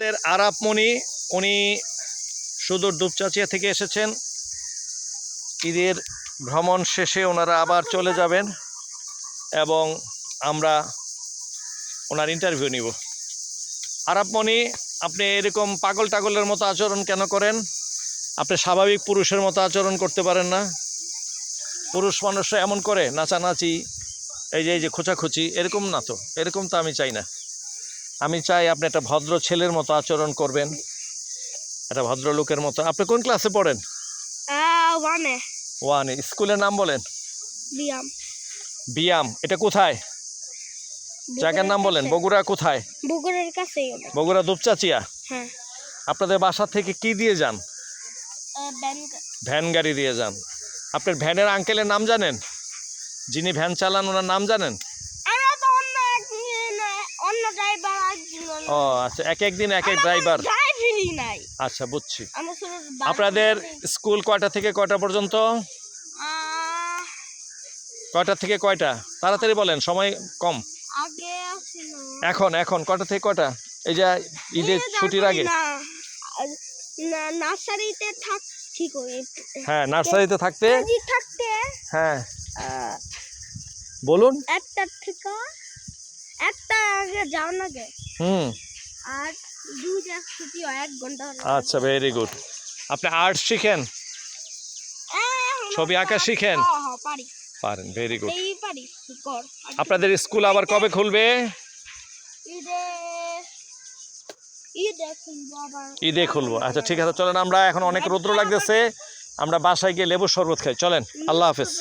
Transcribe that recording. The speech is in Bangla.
আমাদের আরাপ মনি, উনি সুদূর দুপচাচিয়া থেকে এসেছেন। ঈদের ভ্রমণ শেষে ওনারা আবার চলে যাবেন এবং আমরা ওনার ইন্টারভিউ নিব। আরাপ মনি, আপনি এরকম পাগল টাগলের মতো আচরণ কেন করেন? আপনি স্বাভাবিক পুরুষের মতো আচরণ করতে পারেন না? পুরুষ মানুষরা এমন করে নাচানাচি, এই যে খোঁচাখুচি, এরকম না তো, এরকম তো আমি চাই না। আমি চাই আপনি একটা ভদ্র ছেলের মতো আচরণ করবেন, একটা ভদ্রলোকের মতো। আপনি কোন ক্লাসে পড়েন? ওয়ানে। স্কুলের নাম বলেন। বিয়াম। এটা কোথায়? জায়গার নাম বলেন। বগুড়া কোথায়? বগুড়ার কাছে। বগুড়া দুপচাচিয়া। হ্যাঁ। আপনাদের বাসা থেকে কি দিয়ে যান? ভ্যান গাড়ি দিয়ে যান। আপনার ভ্যানের আঙ্কেলের নাম জানেন? যিনি ভ্যান চালান ওনার নাম জানেন? ও আচ্ছা, এক একদিন এক এক ড্রাইভার। আচ্ছা, বুঝছি। আপনাদের স্কুল কয়টা থেকে কয়টা পর্যন্ত? কয়টা থেকে কয়টা? তাড়াতাড়ি বলেন, সময় কম। এখন কয়টা থেকে কয়টা? এই যে ঈদের ছুটির আগে। হ্যাঁ, নার্সারিতে থাকতে। হ্যাঁ, বলুন। একটা আগে যাও না গে। আর দুইটা ছুটি হয় 1 ঘন্টা। আচ্ছা, ভেরি গুড। আপনি আর্ট শিখেন? ছবি আঁকা শিখেন? পারেন, ভেরি গুড। আপনাদের স্কুল আবার কবে খুলবে? ঈদে খুলবো। আচ্ছা, ঠিক আছে, চলেন। আমরা এখন অনেক রৌদ্র লাগতেছে, আমরা বাসায় গিয়ে লেবুর শরবত খাই। চলেন। আল্লাহ হাফেজ।